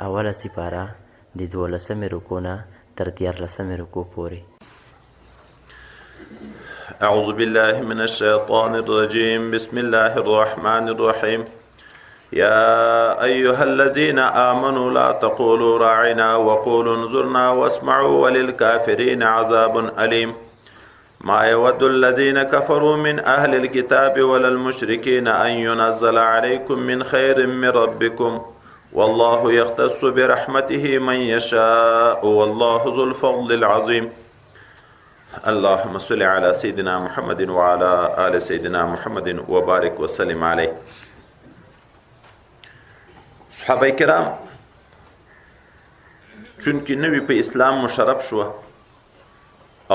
اوله سپاره د 12مې رکو نه تر 14مې رکو پورې. أعوذ بالله من الشيطان الرجيم. بسم الله الرحمن الرحيم. يا أيها الذين آمنوا لا تقولوا راعنا وقولوا انظرنا واسمعوا وللكافرين عذاب أليم. ما يود الذين كفروا من أهل الكتاب ولا المشركين أن ينزل عليكم من خير من ربكم والله يختص برحمته من يشاء والله ذو الفضل العظيم. اللهم صل على سيدنا محمد وعلى آل سيدنا محمد وبارك وسلم عليه. صحابه کرام چونکه نوی په اسلام مشرف شو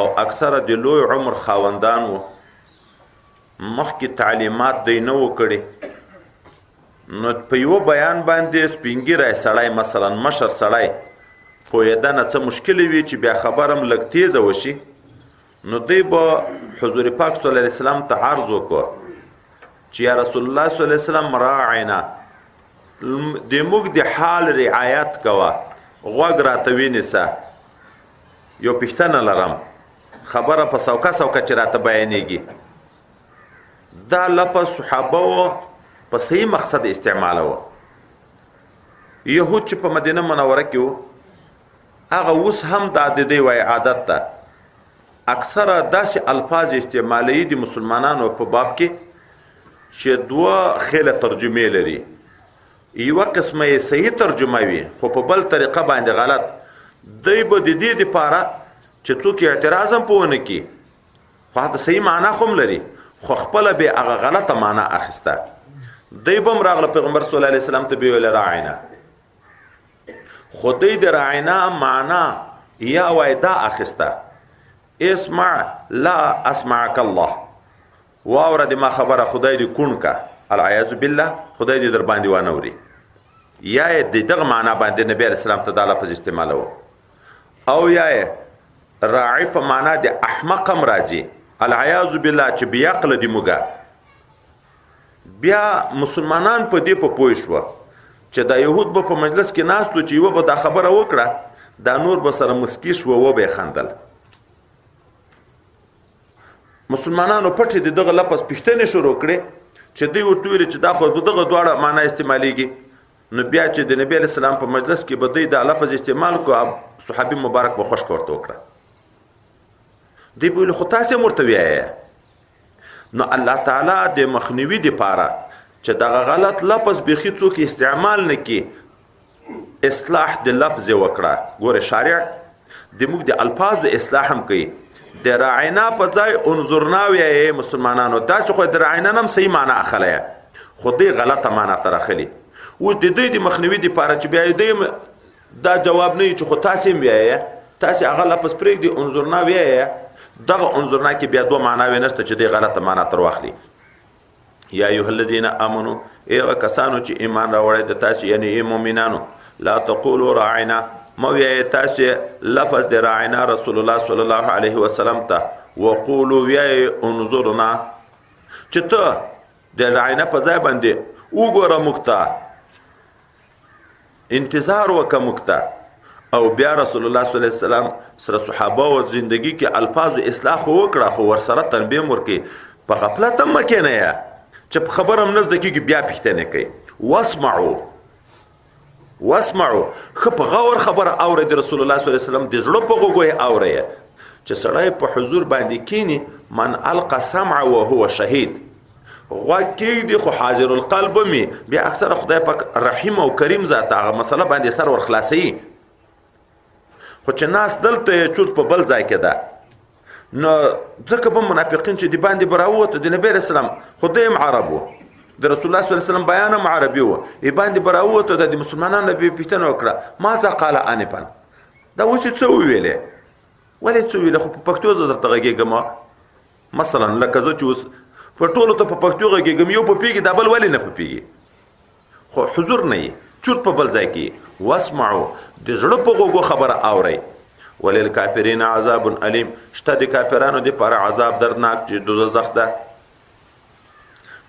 او اکثره د لوی عمر خاوندان وو، مخکې تعلیمات دی نه و کړي، نو په یو بیان باندې سپینګیری سړی مثلا مشر سړی پوهېدنه څه مشکل وي چې بیا خبر هم لږ تیزه وشي، نو دی به حضور پاک صلی الله علیه وسلم ته عرض وکړو چې یا رسول الله صلی الله علیه وسلم راعنا، د موږ د حال رعایت کوه، غوږ راته ونیسه، یو پوښتنه لرم، خبره په سوکه سوکه چې راته بیانېږي. دا لفظ صحابه و په صحیح مقصد استعمالوه. یهود چې په مدینه منوره کې وو، هغه اوس هم دا د دوی وایي عادت ده، اکثره داسې الفاظ استعمالوي د مسلمانانو په باب کې چې دوه خیله ترجمې لري. یوه قسمه یې صحیح ترجمه وي خو په بل طریقه باندې غلط. دوی به د دې دپاره چې څوک اعتراض هم په ونه کړي، خو هغه صحیح معنا خو هم لري، خو خپله به هغه غلطه معنا اخیسته. دوی به هم راغله پیغمبر صلی الله علیه وسلم ته به ویل راعنا، خو دوی د راعنا معنا یا وایي دا اخیسته، اسمع لا اسمعک الله، واوره د ما خبره خدای دې کون کا، العیاذ بالله، خدای دې در باندې وانوري. یا یې د دغه معنا باندې نبی علیه السلام ته دا لفظ استعمالوه، او یا یې راعي په معنا د احمق هم راځي، العیاذ بالله، چې بې عقله دي موږه. بیا مسلمانان په دې په پوه شوه چې دا یهود به په مجلس کې ناست و چې یوه به دا خبره وکړه، دا نور به سره مسکي شوه، و به یې خندل. مسلمانانو پټې د دغه لفظ پوښتنې شروع کړې چې دوی ورته ویلې چې دا خو دغه دواړه معنا استعمالیږي. نو بیا چې د نبی علیه السلام په مجلس کې به دوی دا لفظ استعمال کړو، صحابي مبارک به خوشک ورته وکړه. دوی به ویل خو تاسې هم ورته وایه. نو الله تعالی د مخنیوي دپاره چې دغه غلط لفظ بیخي څوک استعمال نه کړي، اصلاح د لفظ یې وکړه. ګوره شارع د موږ د الفاظو اصلاح هم کوي. د راعنا په ځای انظرنا وایه مسلمانانو، داسې خو د راعنا هم صحیح معنا اخلی، خو دوی غلطه معنا ته راخلي. اوس د دوی د مخنیوي دپاره چې بیا دوی دا جواب نه وي چې خو تاسې هم وایه، تاسې هغه لفظ پرېږدي انظرنا وایه، دغه انظرنا کې بیا دوه معناوې نشته چې دوی غلطه معنا تر واخلي. یا ایها الذین آمنو، هغه کسانو چې ایمان راوړی د تاسې، یعنې ای مؤمنانو، لا تقولوا راعنا، مو وایئ تاسې لفظ د راعنا رسول الله صلی الله علیه وسلم ته، وقولوا وایئ انظرنا، چې ته د راعنا په ځای باندې وګوره موږ ته، انتظار وکړه موږ ته. او بیا رسول الله صلی الله علیه وسلم سره صحابه او زندگی کې الفاظ اصلاح وکړه، خو ورسره تنبیه ورکړي، په غفلت هم مه کښېنئ چې په خبره هم نه زده کېږي بیا پوښتنې کوي. واسمعوا، ښه په غور خبره اورئ، د رسول الله صلی الله علیه وسلم د زړه په غوږو یې اورئ. چې سړی په حضور باندې کښېني، من القى سمع وهو شهید، غوږ کېږدي خو حاضر القلب مې، بیا اکثره خدای پاک رحیم او کریم ذات هغه مسله باندې سر ورخلاصوي. خو چې ناس دلته یې چورت په بل ځای کې ده، نو ځکه به منافقین چې د باندې به راووته، د نبی علیه السلام خو دوی هم عرب وو، د رسول الله صلی الله علیه وسلم بیان هم عربي وو، د باندې به راووته، د مسلمانانو نه به یې پوښتنه وکړه ماذا قال آنفا، دا اوس یې څه وویلې، ولې څه وویلې، خو په پښتو زه درته غږېږم، مثلا لکه زه چې اوس په ټولو ته په پښتو غږېږم، یو پوهېږي دا بل ولې نه پوهېږي، خو حضور نه یې، چورت په بل ځای کې. واسمعوا، د زړه په غوږو خبره اورئ. وللکافرین عذاب علیم، شته د کافرانو دپاره عذاب دردناک چې دوزخ ده.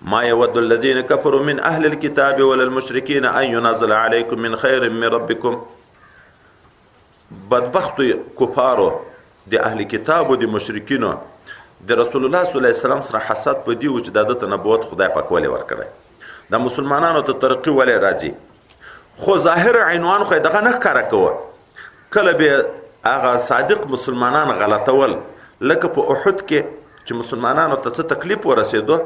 ما يود الذين كفروا من اهل الكتاب ولا المشركين ان ينزل عليكم من خير من ربكم. بدبخت کفارو د اهل کتاب او د مشرکینو د رسول الله صلی الله علیه وسلم سره حسد په دی و چې د نبوت خدای پاک ولې ورکړي، د مسلمانانو ته ترقی ولې راځي، خو ظاهر عنوان خو دغه نه ښکاره کوه. کله به هغه صادق مسلمانان غلطول، لکه په احد کې چې مسلمانانو ته څه تکلیف ورسېدو،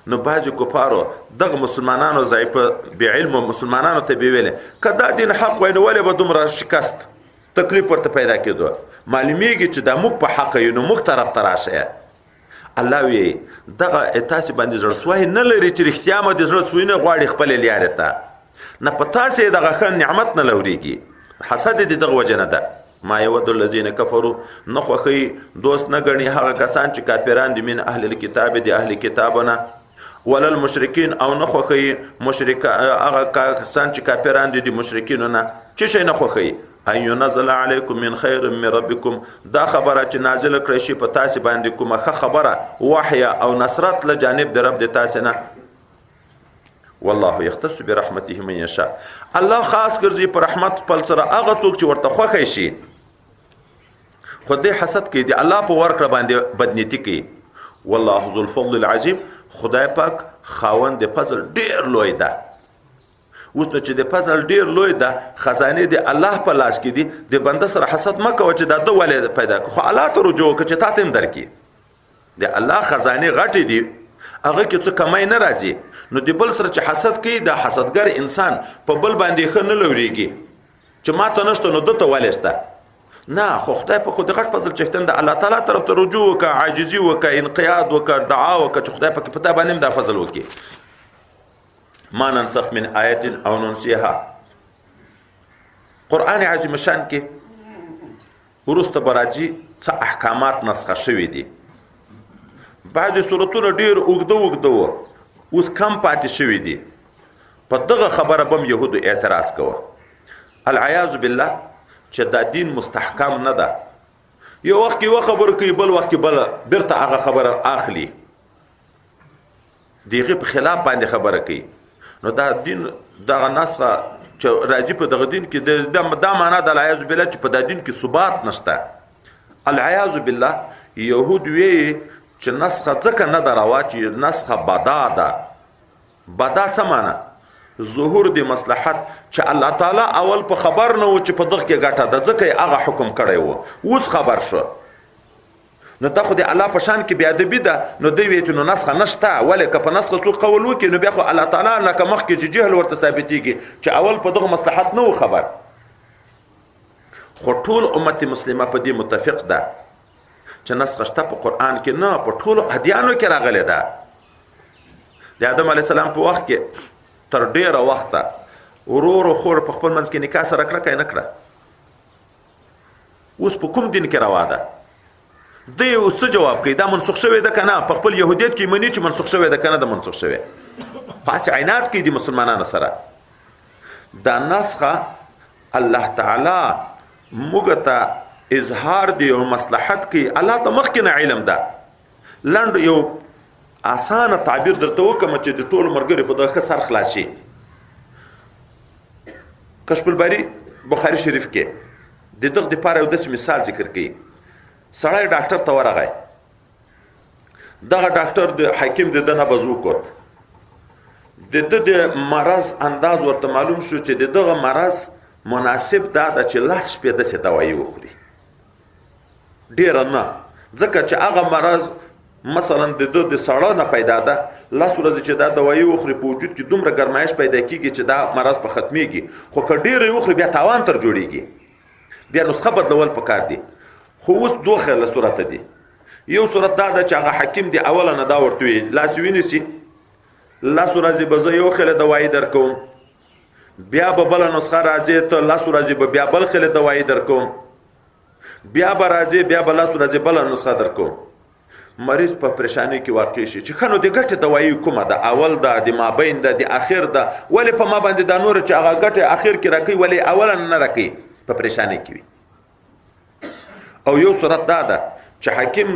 نو بعضې کفارو دغه مسلمانانو ضعیف بې علمو مسلمانانو ته به ویلې که دا دین حق وای نو ولې به دومره شکست تکلیف ورته پیدا کېدو، معلومیږي چې دا موږ په حق یو نو موږ طرف ته راشه. الله وی دغه تاسې باندې زړه سوی نه لري چې رښتیا مو د زړه سوی نه غواړي خپلې لارې ته، نه په تاسې دغه ښه نعمت نه لورېږي، حسد د دغه وجه نه ده. ما یود الذین کفروا نه خوښوي دوست نه ګڼي هغه کسان چې کافران دي من اهل الکتاب د اهل کتابونه، ولا المشرکین او نه خوښوي هغه کسان چې کافران دي د مشرکینو نه. څه شی نه خوښوي؟ ان ينزل عليكم من خير من ربكم، دا خبره چې نازل کړی شي په تاسې باندې کومه ښه خبره وحی او نصرت له جانب د رب د تاسې نه. والله يختص برحمته من يشاء، الله خاص ګرځي په رحمت خپل سره هغه څوک چې ورته خوښی شي. خو دې حسد کوي، د الله په ورکړه باندې بدنیتي کوي. والله ذو الفضل العظیم، خدای پاک خاوند د فضل ډیر لوی ده. اوس نو چې د فضل ډیر لوی ده، خزانې د الله په لاس کې دي، د بنده سره حسد مه کوه چې دا ده ولې پیدا کړه، خو الله ته رجوع وکړه چې تا ته هم درکړي. د الله خزانې غټې دي، هغه کې څه کمی نه راځي. نو د بل سره چې حسد کوي، دا حسدګر انسان په بل باندې ښه نه لورېږي چې ما ته نشته نو ده ته ولې شته. نه، خو خدای په خود غټ فضل چښتن د الله تعالی طرف ته رجوع وکړه، عاجزي وکړه، انقیاد وکړه، دعا وکړه چې خدای پاک په تا باندې هم دا فضل وکړي. ما ننسخ من آیت او ننسیها، قرآن عظیم شان کې وروسته به راځي څه احکامات نسخه شوي دي. بعضې صورتونه ډېر اوږده اوږده وو، اوس کم پاتې شوي دي. په دغه خبره به م یهودو اعتراض کوه. العیاذ بالله چې دا دین مستحکم نه ده. یو وخت کې یوه خبره کوي، بل وخت کې بله بیرته هغه خبره اخلي، د هغې په خلاف باندې خبره کوي. نو دا دین دغه نسخه چې راځي په دغه دین کې دا معنا د العیاذ بالله چې په دا دین کې ثبات نشته. العیاذ بالله یهود وی چې نسخه ځکه نه ده روا چې نسخه بدا ده. بدا څه معنا؟ ظهور د مصلحت، چې الله تعالی اول په خبر نه و چې په دغه کې ګټه ده، ځکه یې هغه حکم کړی و، اوس خبر شو. نو دا خو د الله په شان کې بیا ادبي ده. نو دوی وایي چې نو نسخه نشته، ولې که په نسخه څوک قول وکړي نو بیا خو الله تعالی لکه مخکې چې جهل ورته ثابتېږي چې اول په دغه مصلحت نه و خبر. خو ټول امت مسلمه په دې متفق ده چې نسخه شته په قرآن کې نه، په ټولو ادیانو کې راغلی ده. د آدم علیه السلام په وخت کې تر ډیره وخته ورور او خور په خپل منځ کې نکاح سره کړه که یې نه کړه؟ اوس په کوم دین کې روا ده؟ دی اوس څه جواب کوي؟ دا منسوخ شوی ده که نه؟ په خپل یهودیت کې مني چې منسوخ شوی ده که نه ده منسوخ شوی؟ پاسې عناد کوي د مسلمانانو سره. دا نسخه الله تعالی موږ ته اظهار دی او مصلحت کوي. الله ته مخکې نه علم ده. لنډ یو آسانه تعبیر درته وکړم چې د ټولو ملګري په دغه ښه سر خلاص شي. کشف الباری بخاري شریف کې د دغه دپاره یو داسې مثال ذکر کوي. سړی ډاکټر ته ورغی، دغه ډاکټر د حکیم د ده نبض وکوت، د ده د مرض انداز ورته معلوم شو چې د دغه مرض مناسب دا ده چې 10 شپې داسې دوایي وخوري، ډېره نه، ځکه چې هغه مرض مثلا د ده د سړه نه پیدا ده. 10 ورځې چې دا دوایي وخوري په وجود کې دومره ګرمایش پیدا کېږي چې دا مرض په ختمیږي. خو که ډېره وخوري بیا تاوان تر جوړېږي، بیا نسخه بدلول پکار دي. خو اوس دوه خیله صورت دي. یو صورت دا ده چې هغه حکیم دی اوله نه دا ورته وي لاس ونیسي، 10 ورځې به زه یو خیله دوایي درکوم، بیا به بله نسخه راځي ته 10 ورځې به بیا بل خیله دوایي درکوم، بیا به راځي بیا به 10 ورځې بله نسخه درکوم. مریض په پریشانی کې واقع شي چې ښه نو د ګټې دوایي کومه ده؟ اول ده، د مابین ده، د اخر ده؟ ولې په ما باندې دا نور چې هغه ګټې اخر کې راکوي ولې اوله نه راکوي؟ په پریشانی کې وي. او یو صورت دا ده چې حکیم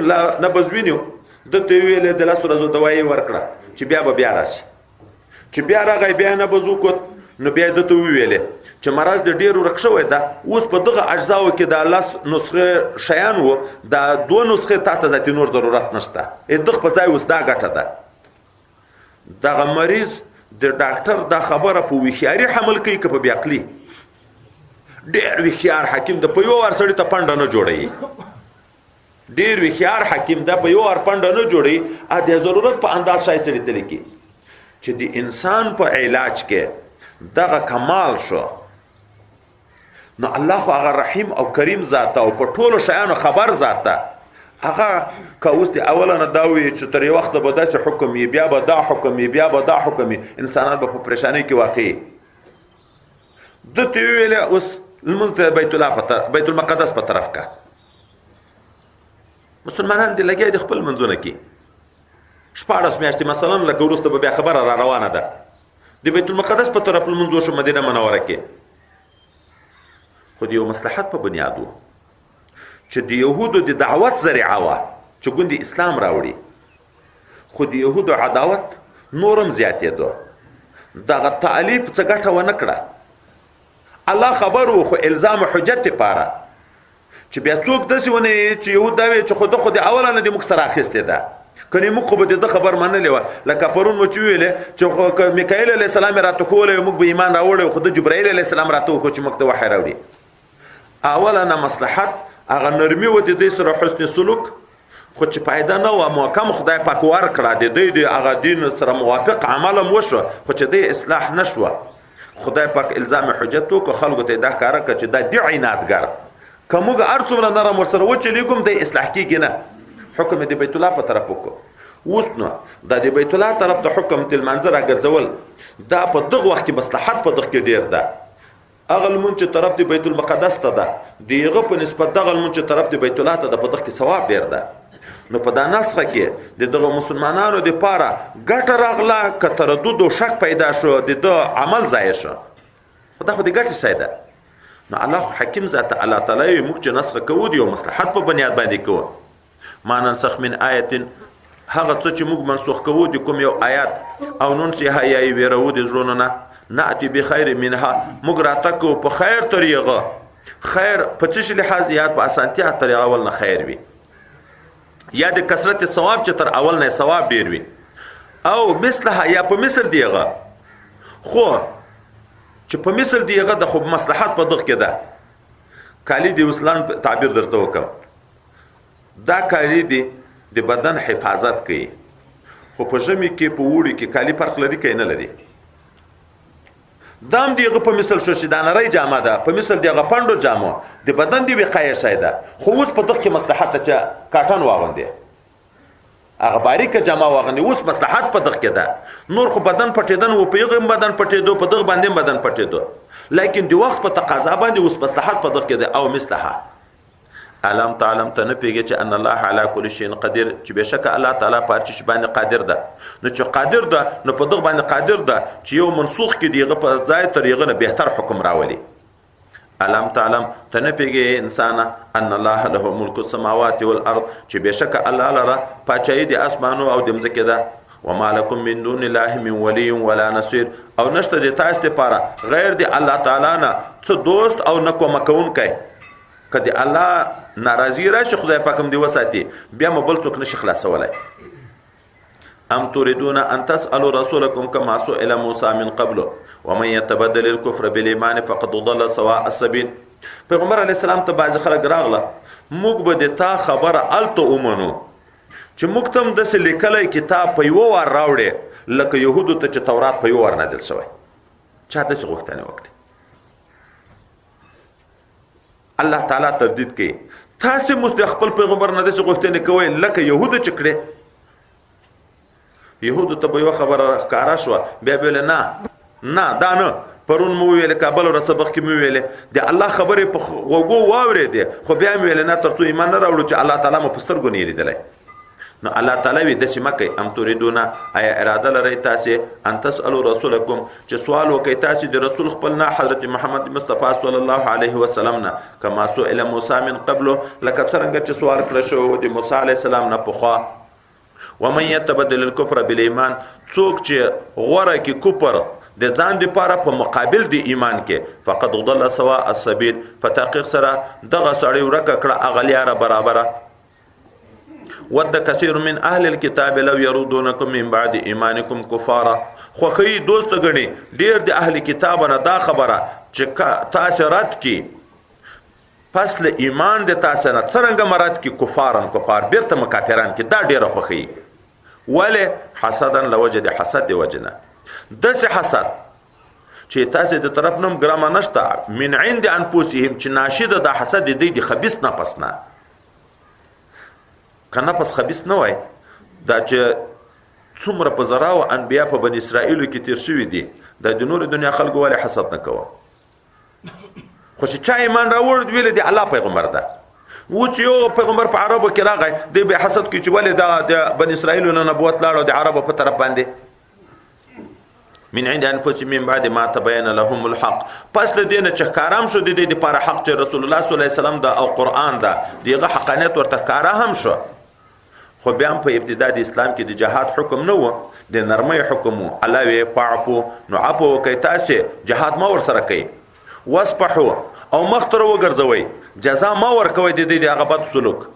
نبض وینیو، ده ته یې ویلې د 10 ورځو دوایي ورکړه چې بیا راشي. چې بیا راغی بیا نه بزو کوت نو بیا دته ویلې چې مرض د ډیرو ورک شوی ده. اوس په دغه اجزاو کې د لس نسخه شیان وو، دا 2 نسخه تحت ذاتی نور ضرورت نشته. دغه په ځای اوس دا ګټه ده. دغه مریض د ډاکټر دا خبره په وخیاري حمل کوي که په بیاقلی. ډیر وخیار حکیم د په یو ور سړی ته پنده نه جوړي. ډیر وخیار حکیم د په یو ور پنده نه جوړي. ا د ضرورت په انداز شای سړی ته لیکي چې د انسان په علاج کې دغه کمال شو. نو الله خو هغه رحیم او کریم ذات او په ټولو شیانو خبر ذات ده. هغه که اوس د اوله نه دا وي چې تر یو وخته به داسې حکم یې، بیا به دا حکم یې، بیا به دا حکم یې، انسانان به په پریشانۍ کې واقع. دته ویلې اوس لمونځ د بیت المقدس په طرف کا مسلمانان دې لګیا د خپل منځونه کې 14 میاشتې مثلا لکه وروسته به بیا خبره را روانه ده د بیت المقدس په طرف لمونځ وشو مدینه منوره کې. خو د یو مصلحت په بنیاد و چې د یهودو د دعوت ذریعه وه چې ګوندې اسلام راوړي. خو د یهودو عداوت نورم زیاتېدو. دغه تعلیب څه ګټه ونه کړه. الله خبر و خو الزام حجت لپاره چې بیا څوک داسې ونه چې یهود دا وایي چې خو د اوله نه دې موږ سره اخیستې ده. کنی موږ خو به د خبر منلې وه. لکه پرون مو چې ویلې چې میکائیل علیه السلام یې راته کولی موږ به ایمان راوړی، خو د جبرائیل علیه السلام راته وکړو چې موږ ته وحی راوړي. اوله نه مصلحت هغه نرمي و د دې سره حسن سلوک، خو چې فایده نه وه محکم خدای پاک ورکړه د دوی د هغه دین سره موافق عمل هم وشوه، خو چې دې اصلاح نه شوه. خدای پاک الزام حجت وکړه، خلکو ته یې دا ښکاره کړه چې دا د عنادګر که موږ هر څومره نرم ورسره وچلېږو دی اصلاح کېږي نه. حکم د بیت الله په طرف وکړو. اوس نو دا د بیت الله طرف ته حکم د لمانځه راګرځول دا په دغه وخت کې مصلحت په دغه کې ډېر ده. هغه لمونځ چې طرف د بیت المقدس ته ده د هغه په نسبت دغه لمونځ چې طرف د بیت الله ته ده په دغه کې ثواب ډېر ده. نو په دا نسخه کې د دغه مسلمانانو دپاره ګټه راغله که تردد او شک پیدا شو د ده عمل ضایع شو. خو دا خو د ګټې شی ده. نو الله حکیم ذات الله تعالی وایي موږ چې نسخه کوو د یو مصلحت په بنیاد باندې کوو. ما ننسخ من آیت هغه څه چې موږ منسوخ کوو د کوم یو آیات او ننسیها یا یې ویروو د زړونو نه نأتي بخیر منها موږ راتګ په خیر طریقه. خیر په څه شي لحاظ یا په اسانتیا طریقه اول نه خیر وي یا د کثرت ثواب چې تر اول نه ثواب ډیر وي او مثلها یا په مثل دیغه. خو چې په مثل دیغه د خو مصلحت په دغه کې ده. کالی دی اسلام تعبیر درته وکم دا کالی دی د بدن حفاظت کوي، خو په ژمي کې په وړي کې کالی فرق لري که نه لري. دام دیغه په مثل شو چې دا نری جامه ده، په مثل دیغه پنډو جامه د بدن دی وقایه شی ده. خو اوس په دغه کې مصلحت ته چې کاټن واغوندي هغه باریکه جامه واغوندي اوس مصلحت په دغه کې ده. نور خو بدن پټېدن و په یغه بدن پټېدو په دغه باندې بدن پټېدو، لیکن د وخت په تقاضا باندې اوس مصلحت په دغه کې ده. او مثلها علم تعلم ته نه پیږي چې ان الله علی کل شیء قدیر چې بشک الله تعالی په هر شي باندې قادر ده. نو چې قادر ده نو په دغه باندې قادر ده چې یو منسوخ کې دیغه په ځای طریقه نه بهتر حکم راولي. علم تعلم ته نه پیږي انسان ان الله له ملک السماوات والارض چې بشک الله لره پاچای د اسمانو او د مځکې ده. وما لكم من دون الله من ولي ولا نصير او نشته د تاسو لپاره غیر د الله تعالی نه څه دوست او نه کوم کوونکی. کدی الله ناراضی راشي خدای پاکم دی وساتي بیا مبل څوک نشي خلاصولای. ام تريدون ان تسالوا رسولكم كما سئل موسى من قبل ومن يتبدل الكفر بالايمان فقد ضل سواء السبيل. پیغمبر علی السلام ته باز خلک راغله موږ به د تا خبره الته ومنو چې موږ تم د لیکلای کتاب په یو ور راوړې لکه يهودو ته چې تورات په یو ور نازل شوی. چا د څه غوښتنه وکړي الله تعالی تردید کوي. تاسو مستقبل پیغمبر نه د څه غوښتنه کوي لکه يهودو چې کړي. يهودو ته به یو خبره ښکارا شو بیا ویل نه دا نه پرون مو ویل کابل ور سبق کې مو ویل د الله خبره په غوغو واورې دي خو بیا مو ویل نه ترڅو ایمان نه راوړو چې الله تعالی مو پستر ګونی لیدلای. نو الله تعالی وی د سیمکه ام تريدونه ایا اراده لري تاسو ان تسالوا رسولکم چې سوال وکي تاسو د رسول خپلنا حضرت محمد مصطفی صلی الله علیه وسلم نه کما سئل موسی من قبل لکه څنګه چې سوال کړ شو د موسی علی السلام نه پخوا. ومن يتبدل الكفر بالایمان څوک چې غوره کی کفر د ځان د پاره په مقابل د ایمان کې فقط ضل سواء السبيل په تحقیق سره دغه سړی ورکه کړه اغلیاره برابره ود كثير من اهل الكتاب لو يردونكم من بعد ايمانكم كفارا خوخی دوست غني ډیر د اهل کتاب نه دا خبره چې تاسو رد کی پس له ایمان د تاسو نه څنګه مراد کی کفارن کفار بیرته مکافران کی دا ډیر خوخی وله حسدا لوجد حسد دی وجنه دسه حسد چې تاسو د طرف نوم ګرامه نشته من عند انفسهم چې ناشده د حسد دی خبيث نه پسنه کنه پس خبيث نه وای دا چې څومره په زراو انبیا په بنی اسرائیل کې تیر شوی دي د نور دنیا خلکو ولې حسد نه کوه خو چې چا ایمان راوړ ویل دي الله پیغمبر ده و چې یو پیغمبر په عربو کې راغی دی به حسد کې چې ولې د بنی اسرائیل نه نبوت لاړو د عربو په طرف باندې من عند انفسهم من بعد ما تبين لهم الحق پس له دینه چې کارام شو د دې لپاره حق چې رسول الله صلی الله علیه وسلم دا او قران دا دغه حقانیت ورته کارا هم شو خو بیا په ابتدا د اسلام کې د جهاد حکم نه و د نرمۍ حکم و الله وی پعفو نو عفو کوي تاسو جهاد ما ور سره کوي واسپحوا او مختر وګرځوي جزاء ما ور کوي د دې هغه بد سلوک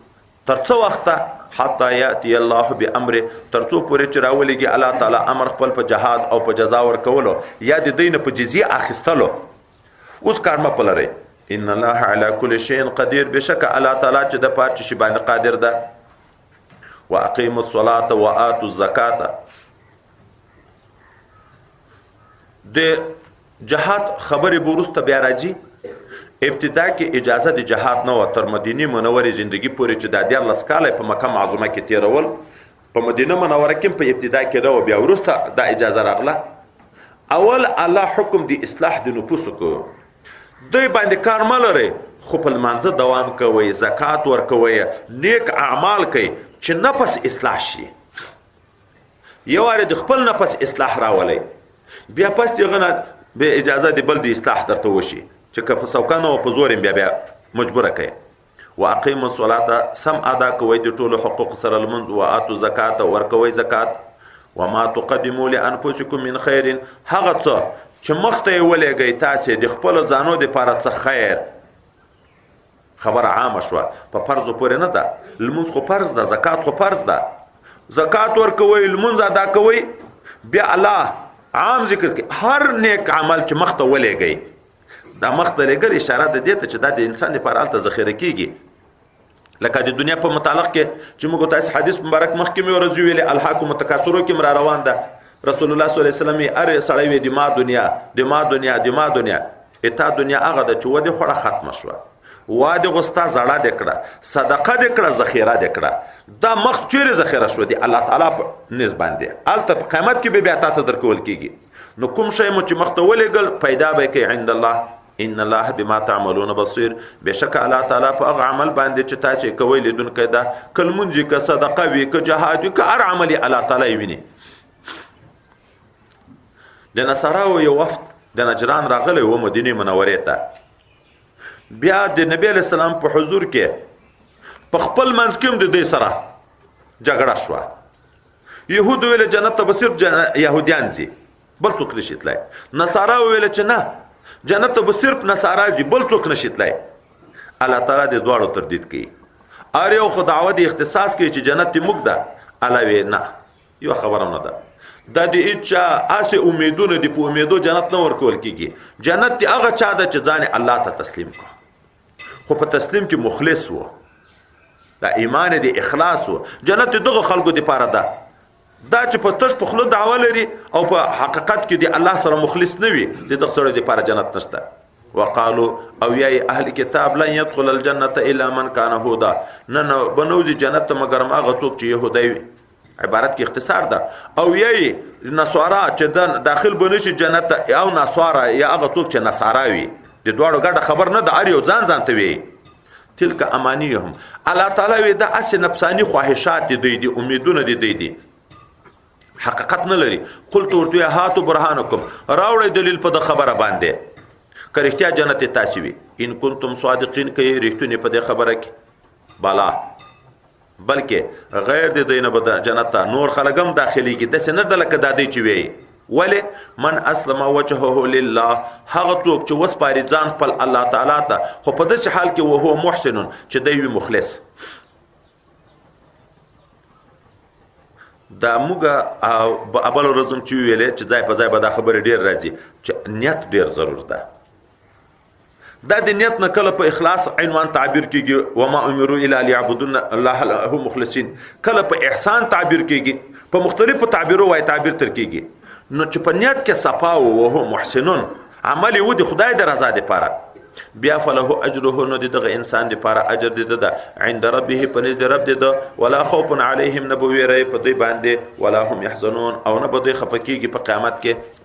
تر څو وخته حتی یاتی الله بامر تر څو پورې چې راولېږي الله تعالی امر خپل په جهاد او په جزاء ور کولو یا د دین په جزیه اخیستلو اوس کار ما پلره ان الله علی کل شیء قدیر بشک الله تعالی چې د پات شي باندې قادر ده واقیموا الصلاة وآتوا الزکاة د جهاد خبرې بورسته بیا راځي ابتدا کې اجازه د جهاد نه و تر مدینه منورې زندگی پورې چې د 14 کال په مکه معظمه کې تیرول په مدینه منوره کې په ابتدا کې دا بیا ورسته د اجازه راغله اول الله حکم دی اصلاح د نفوس کو دوی باندې کار ملره خو په منځ دوام کوي زکات ورکوي نیک اعمال کوي چې نفس اصلاح شي یو واره د خپل نفس اصلاح راولي بیا پس دغه به اجازه دی بل د اصلاح درته وشي چې که په سوکانو او په زور بیا مجبوره کوي واقیموا الصلاة سم ادا کوي د ټولو حقوق سره المنځ او اتو زکات ورکوي زکات وما تقدموا لانفسکم من خیر هغه څه چې مخته ولېږي تاسو د خپل ځانو د لپاره څه خیر خبر عامه شو په فرض پورې نه ده لمونځ خو فرض ده زکات خو فرض ده زکات ورکوي لمونځ ادا کوي بیا الله عام ذکر کوي هر نیک عمل چې مخته ولېږي دا مخته لګل اشاره ده دې ته چې دا د انسان لپاره الته ذخیره کیږي لکه د دنیا په متعلق کې چې موږ تاسو حدیث مبارک مخکې مې ورځو ویلې الحاکم تکاثرو کې مر روان ده رسول الله صلی الله علیه وسلم اره سړی وی د ما دنیا د ما دنیا د ما دنیا اته دنیا هغه د چوده خوړه ختم شوه واده غستا زړه دکړه صدقه دکړه ذخیره دکړه دا مخ چیرې ذخیره شو دی الله تعالی په نس باندې الته په قیامت کې بیا تاسو درکول کیږي نو کوم شی مو چې مختولېګل پیدا به کوي عند الله ان الله بما تعملون بصير بشک الله تعالی په هغه عمل باندې چې تاسو کوي لیدونکو دا کلمونځي که صدقه وی که جهاد وی که هر عمل الله تعالی ویني د نصاراو یو وفد د نجران راغلی و مدینه منورې ته بیا د نبی علیہ السلام په حضور کې په خپل منځ کې د دې سره جګړه شو يهود ویل جنت ته صرف يهوديان دي بل څوک نشي تلای نصارا ویل چې نه جنت ته صرف نصارا دي بل څوک نشي تلای الله تعالی دې دواړو تردید کوي اره یو خداوت اختصاص کوي چې جنت دې موږ ده علاوه نه یو خبره نه ده د دې اچا اسه امیدونه دی په امیدو جنت نه ورکول کیږي جنت دی هغه چا د چې ځان الله ته تسلیم کو خو په تسلیم کې مخلص وو دا ایمان دی اخلاص وو جنت دغه خلکو دی پاره ده دا چې په تش په خلو دعوه لري او په حقیقت کې دی الله سره مخلص نه وي دغه سره دی پاره جنت نشته وقالو او یا اهل کتاب لن يدخل الجنه الا من كان هودا نه بنوزي جنت مگر هغه څوک چې يهودي وي عبارت کې اختصار ده او یی نصارا چې داخل بنشي جنت او نصارا یا هغه څوک چې نصاراوي د دوړو ګډه خبر نه ده اړ یو ځان ته وي تلک امانیهم الله تعالی وی دا اس نفسانی خواهشات دي امیدونه دي حقیقت نه لري قلت ورته هاتو برهانکم راوړی دلیل په خبره باندې کرختیا جنت تاسو وي ان کنتم صادقین کې رښتونی په خبره کې بالا بلکې غیر د دینه به جنت ته نور خلک هم داخليږي داسې نه ده لکه دا دی چې وایي ولې من اسلم وجهه لله هغه څوک چې وسپاري ځان خپل الله تعالی ته خو په داسې حال کې وهو محسن چې دی وي مخلص دا موږ ابل ورځم چې ویلې چې ځای په ځای به دا خبره ډیر راځي چې نیت ډیر ضرور ده دا د نیت نه کله په اخلاص عنوان تعبیر کیږي وما امروا الا ليعبدون الله له مخلصين کله په احسان تعبیر کیږي په مختلفو تعبیرو وای تعبیر تر کیږي نو چې په نیت کې صفا او هو محسنون عمل و د خدای د رضا لپاره بیا فله اجره نو دغه انسان لپاره اجر دې ده عند ربه پنځ د رب دې ولا خوف عليهم نبوي ري په دې باندې ولا هم يحزنون او نه به خفقيږي په قیامت کې